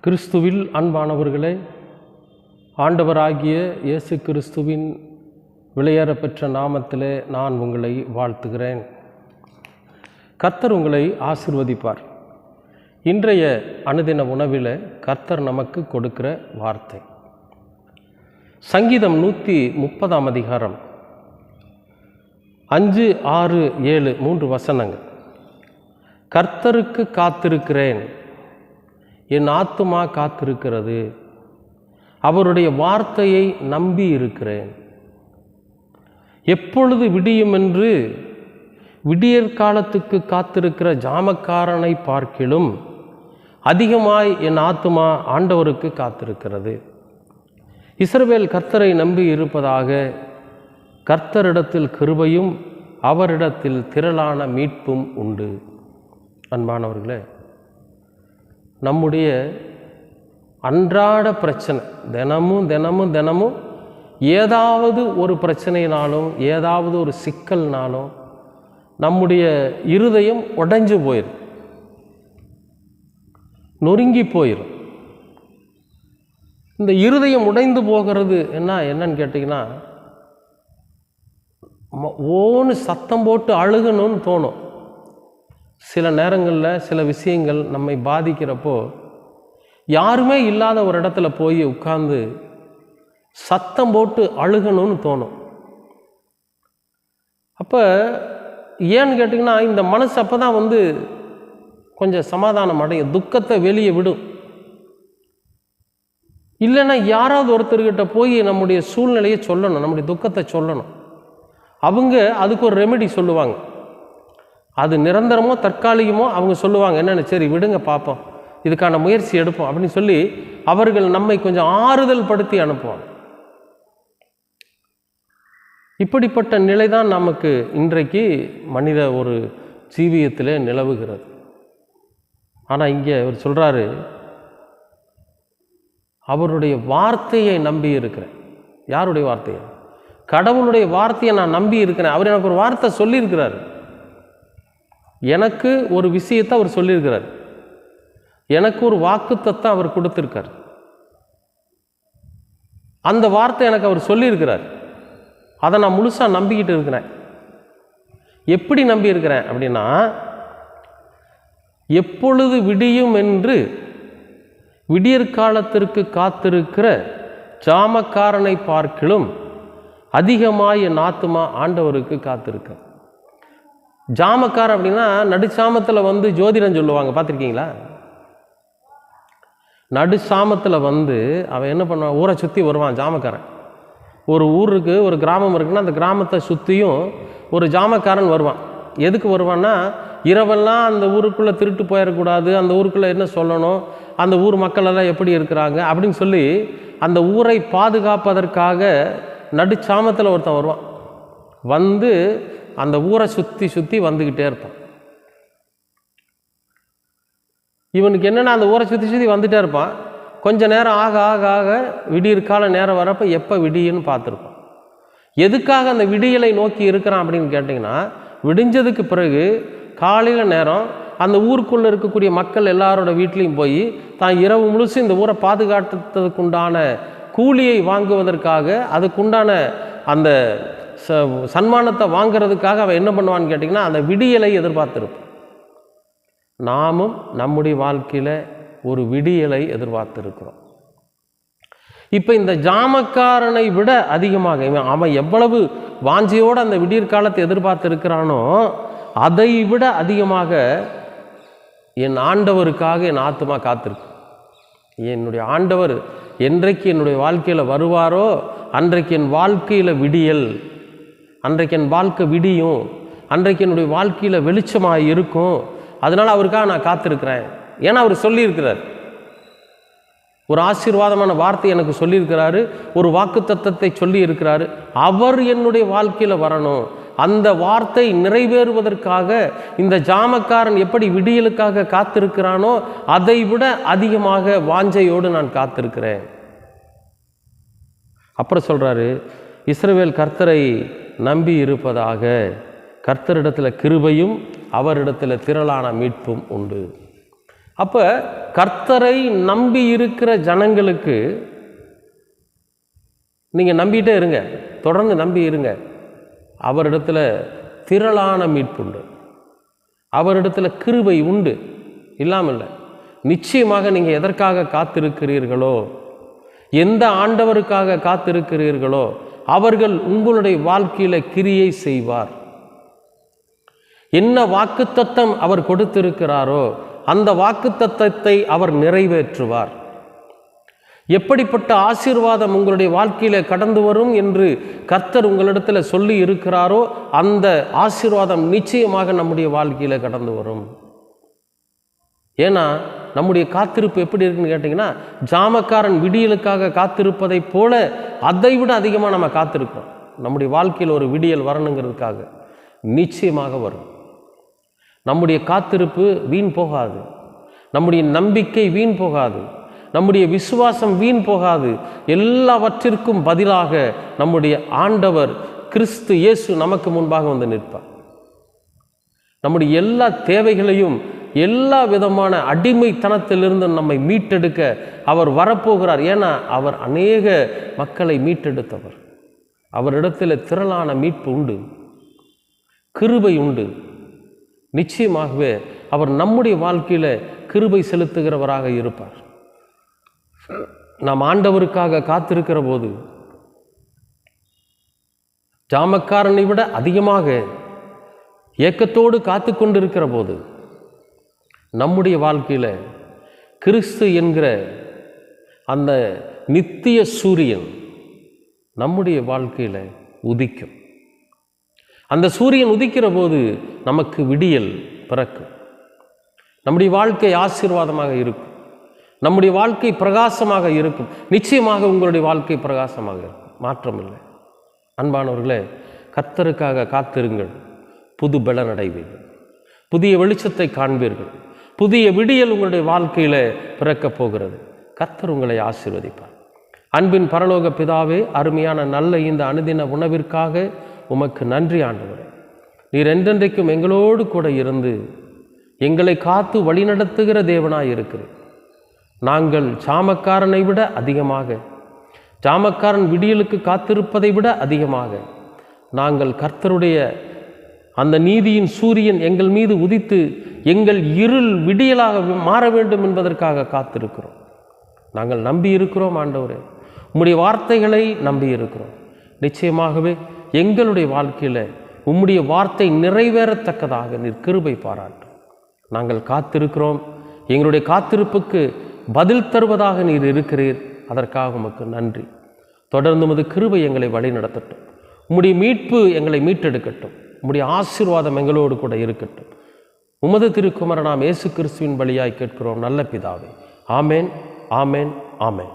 கிறிஸ்துவில் அன்பானவர்களே, ஆண்டவராகிய இயேசு கிறிஸ்துவின் விலையேறப்பெற்ற நாமத்திலே நான் உங்களை வாழ்த்துகிறேன். கர்த்தர் உங்களை ஆசீர்வதிப்பார். இன்றைய அனுதின உணவில் கர்த்தர் நமக்கு கொடுக்கிற வார்த்தை சங்கீதம் 130 அதிகாரம் 5, 6, 7 3 வசனங்கள். கர்த்தருக்கு காத்திருக்கிறேன், என் ஆத்துமா காத்திருக்கிறது, அவருடைய வார்த்தையை நம்பி இருக்கிறேன். எப்பொழுது விடியும் என்று விடியற் காலத்துக்கு காத்திருக்கிற ஜாமக்காரனை பார்க்கிலும் அதிகமாய் என் ஆத்துமா ஆண்டவருக்கு காத்திருக்கிறது. இஸ்ரவேல் கர்த்தரை நம்பி இருப்பதாக, கர்த்தரிடத்தில் கிருபையும் அவரிடத்தில் திரளான மீட்பும் உண்டு. அன்பானவர்களே, நம்முடைய அன்றாட பிரச்சனை தினமும் ஏதாவது ஒரு பிரச்சனைனாலும் ஏதாவது ஒரு சிக்கல்னாலும் நம்முடைய இருதயம் உடைஞ்சு போயிடும், நொறுங்கி போயிடும். இந்த இருதயம் உடைந்து போகிறது என்னன்னு கேட்டிங்கன்னா, ஓன்னு சத்தம் போட்டு அழுகணும்னு தோணும். சில நேரங்களில் சில விஷயங்கள் நம்மை பாதிக்கிறப்போ யாருமே இல்லாத ஒரு இடத்துல போய் உட்கார்ந்து சத்தம் போட்டு அழுகணும்னு தோணும். அப்போ ஏன்னு கேட்டிங்கன்னா, இந்த மனசு அப்போ தான் கொஞ்சம் சமாதானம் அடையும், துக்கத்தை வெளியே விடும். இல்லைன்னா யாராவது ஒருத்தர்கிட்ட போய் நம்முடைய சூழ்நிலையை சொல்லணும், நம்முடைய துக்கத்தை சொல்லணும். அவங்க அதுக்கு ஒரு ரெமெடி சொல்லுவாங்க. அது நிரந்தரமோ தற்காலிகமோ அவங்க சொல்லுவாங்க. என்னென்னு, சரி விடுங்க பார்ப்போம், இதுக்கான முயற்சி எடுப்போம் அப்படின்னு சொல்லி அவர்கள் நம்மை கொஞ்சம் ஆறுதல் படுத்தி அனுப்புவாங்க. இப்படிப்பட்ட நிலை தான் நமக்கு இன்றைக்கு மனித ஒரு ஜீவியத்திலே நிலவுகிறது. ஆனால் இங்கே அவர் சொல்கிறாரு, அவருடைய வார்த்தையை நம்பி இருக்கிறேன். யாருடைய வார்த்தையை? கடவுளுடைய வார்த்தையை நான் நம்பி இருக்கிறேன். அவர் எனக்கு ஒரு வார்த்தை சொல்லியிருக்கிறார், எனக்கு ஒரு விஷயத்தை அவர் சொல்லியிருக்கிறார், எனக்கு ஒரு வாக்குத்தத்தை அவர் கொடுத்திருக்கார். அந்த வார்த்தை எனக்கு அவர் சொல்லியிருக்கிறார், அதை நான் முழுசாக நம்பிக்கிட்டு இருக்கிறேன். எப்படி நம்பி இருக்கிறேன் அப்படின்னா, எப்பொழுது விடியும் என்று விடியற்காலத்திற்கு காத்திருக்கிற ஜாமக்காரனை பார்க்கிலும் அதிகமாய் என் ஆத்துமா ஆண்டவருக்கு காத்திருக்க. ஜாமக்காரன் அப்படின்னா நடுச்சாமத்தில் ஜோதிடம் சொல்லுவாங்க, பார்த்துருக்கீங்களா? நடுச்சாமத்தில் அவன் என்ன பண்ணுவான், ஊரை சுற்றி வருவான் ஜாமக்காரன். ஒரு ஊருக்கு, ஒரு கிராமம் இருக்குன்னா அந்த கிராமத்தை சுற்றியும் ஒரு ஜாமக்காரன் வருவான். எதுக்கு வருவான்னா, இரவெல்லாம் அந்த ஊருக்குள்ளே திருட்டு போயிடக்கூடாது, அந்த ஊருக்குள்ளே என்ன சொல்லணும், அந்த ஊர் மக்களெல்லாம் எப்படி இருக்கிறாங்க அப்படின்னு சொல்லி அந்த ஊரை பாதுகாப்பதற்காக நடுச்சாமத்தில் ஒருத்தன் வருவான். அந்த ஊரை சுற்றி வந்துக்கிட்டே இருப்பான். இவனுக்கு என்னென்னா, அந்த ஊரை சுற்றி வந்துட்டே இருப்பான். கொஞ்சம் நேரம் ஆக ஆக ஆக விடியற்கால நேரம் வரப்போ எப்போ விடியுன்னு பார்த்துருப்பான். எதுக்காக அந்த விடியலை நோக்கி இருக்கிறான் அப்படின்னு கேட்டிங்கன்னா, விடிஞ்சதுக்கு பிறகு காலையில் நேரம் அந்த ஊருக்குள்ளே இருக்கக்கூடிய மக்கள் எல்லாரோட வீட்லேயும் போய் தான் இரவு முழுசு இந்த ஊரை பாதுகாத்ததுக்குண்டான கூலியை வாங்குவதற்காக, அதுக்குண்டான அந்த சன்மானத்தை வாங்கிறதுக்காக அவன் என்ன பண்ணுவான்னு கேட்டிங்கன்னா, அந்த விடியலை எதிர்பார்த்துருப்பான். நாமும் நம்முடைய வாழ்க்கையில் ஒரு விடியலை எதிர்பார்த்துருக்கிறோம். இப்போ இந்த ஜாமக்காரனை விட அதிகமாக அவன் எவ்வளவு வாஞ்சையோடு அந்த விடியற் காலத்தை எதிர்பார்த்து இருக்கிறானோ, அதை விட அதிகமாக என் ஆண்டவருக்காக என் ஆத்துமா காத்திருக்கு. என்னுடைய ஆண்டவர் என்றைக்கு என்னுடைய வாழ்க்கையில் வருவாரோ அன்றைக்கு என் வாழ்க்கையில் விடியல், அன்றைக்கு என் வாழ்க்கை விடியும், அன்றைக்கு என்னுடைய வாழ்க்கையில் வெளிச்சமாக இருக்கும். அதனால் அவருக்காக நான் காத்திருக்கிறேன். ஏன்னா அவர் சொல்லியிருக்கிறார், ஒரு ஆசீர்வாதமான வார்த்தை எனக்கு சொல்லியிருக்கிறாரு, ஒரு வாக்குத்தத்தத்தை சொல்லி இருக்கிறாரு. அவர் என்னுடைய வாழ்க்கையில் வரணும். அந்த வார்த்தை நிறைவேறுவதற்காக இந்த ஜாமக்காரன் எப்படி விடியலுக்காக காத்திருக்கிறானோ அதை விட அதிகமாக வாஞ்சையோடு நான் காத்திருக்கிறேன். அப்புறம் சொல்கிறாரு, இஸ்ரவேல் கர்த்தரை நம்பி இருப்பதாக, கர்த்தரிடத்தில் கிருபையும் அவரிடத்தில் திரளான மீட்பும் உண்டு. அப்போ கர்த்தரை நம்பி இருக்கிற ஜனங்களுக்கு நீங்கள் நம்பிட்டே இருங்க, தொடர்ந்து நம்பி இருங்க. அவரிடத்துல திரளான மீட்புண்டு, அவரிடத்துல கிருபை உண்டு, இல்லாமல் இல்லை. நிச்சயமாக நீங்கள் எதற்காக காத்திருக்கிறீர்களோ, எந்த ஆண்டவருக்காக காத்திருக்கிறீர்களோ அவர்கள் உங்களுடைய வாழ்க்கையில் கிரியை செய்வார். என்ன வாக்குத்தத்தம் அவர் கொடுத்திருக்கிறாரோ அந்த வாக்குத்தத்தத்தை அவர் நிறைவேற்றுவார். எப்படிப்பட்ட ஆசீர்வாதம் உங்களுடைய வாழ்க்கையில் கடந்து வரும் என்று கர்த்தர் உங்களிடத்தில் சொல்லி இருக்கிறாரோ அந்த ஆசீர்வாதம் நிச்சயமாக நம்முடைய வாழ்க்கையில் கடந்து வரும். ஏன்னா நம்முடைய காத்திருப்பு எப்படி இருக்குன்னு கேட்டிங்கன்னா, ஜாமக்காரன் விடியலுக்காக காத்திருப்பதை போல அதை விட அதிகமாக நம்ம காத்திருக்கோம். நம்முடைய வாழ்க்கையில் ஒரு விடியல் வரணுங்கிறதுக்காக நிச்சயமாக வரும். நம்முடைய காத்திருப்பு வீண் போகாது, நம்முடைய நம்பிக்கை வீண் போகாது, நம்முடைய விசுவாசம் வீண் போகாது. எல்லாவற்றிற்கும் பதிலாக நம்முடைய ஆண்டவர் கிறிஸ்து இயேசு நமக்கு முன்பாக வந்து நிற்பார். நம்முடைய எல்லா தேவைகளையும் எல்லா விதமான அடிமைத்தனத்திலிருந்து நம்மை மீட்டெடுக்க அவர் வரப்போகிறார். ஏன்னா அவர் அநேக மக்களை மீட்டெடுத்தவர். அவரிடத்தில் திரளான மீட்பு உண்டு, கிருபை உண்டு. நிச்சயமாகவே அவர் நம்முடைய வாழ்க்கையில் கிருபை செலுத்துகிறவராக இருப்பார். நாம் ஆண்டவருக்காக காத்திருக்கிற போது ஜாமக்காரனை விட அதிகமாக ஏக்கத்தோடு காத்து கொண்டிருக்கிற போது நம்முடைய வாழ்க்கையில் கிறிஸ்து என்கிற அந்த நித்திய சூரியன் நம்முடைய வாழ்க்கையில் உதிக்கும். அந்த சூரியன் உதிக்கிற போது நமக்கு விடியல் பிறக்கும். நம்முடைய வாழ்க்கை ஆசீர்வாதமாக இருக்கும், நம்முடைய வாழ்க்கை பிரகாசமாக இருக்கும். நிச்சயமாக உங்களுடைய வாழ்க்கை பிரகாசமாக இருக்கும், மாற்றமில்லை. அன்பானவர்களே, கர்த்தருக்காக காத்திருங்கள், புது பலன் அடைவீர்கள், புதிய வெளிச்சத்தை காண்பீர்கள், புதிய விடியல் உங்களுடைய வாழ்க்கையில் பிறக்கப் போகிறது. கர்த்தர் உங்களை ஆசீர்வதிப்பார். அன்பின் பரலோக பிதாவே, அருமையான நல்ல இந்த அனுதின உணவிற்காக உமக்கு நன்றி ஆண்டவரே. நீர் என்றென்றைக்கும் எங்களோடு கூட இருந்து எங்களை காத்து வழிநடத்துகிற தேவனாய் இருக்கிறீர். நாங்கள் ஜாமக்காரனை விட அதிகமாக, ஜாமக்காரன் விடியலுக்கு காத்திருப்பதை விட அதிகமாக நாங்கள் கர்த்தருடைய அந்த நீதியின் சூரியன் எங்கள் மீது உதித்து எங்கள் இருள் விடியலாக மாற வேண்டும் என்பதற்காக காத்திருக்கிறோம். நாங்கள் நம்பி இருக்கிறோம் ஆண்டவரே, உம்முடைய வார்த்தைகளை நம்பி இருக்கிறோம். நிச்சயமாகவே எங்களுடைய வாழ்க்கையில் உம்முடைய வார்த்தை நிறைவேறத்தக்கதாக நீர் கிருபை பாராட்டும். நாங்கள் காத்திருக்கிறோம். எங்களுடைய காத்திருப்புக்கு பதில் தருவதாக நீர் இருக்கிறீர். அதற்காக உமக்கு நன்றி. தொடர்ந்து உமது கிருபை எங்களை வழி நடத்தட்டும். உம்முடைய மீட்பு எங்களை மீட்டெடுக்கட்டும். உம்முடைய ஆசீர்வாதம் எங்களோடு கூட இருக்கட்டும். உமது திருக்குமாரனாம் இயேசு கிறிஸ்துவின் வழியாய் கேட்கிறோம் நல்ல பிதாவே. ஆமேன், ஆமேன், ஆமேன்.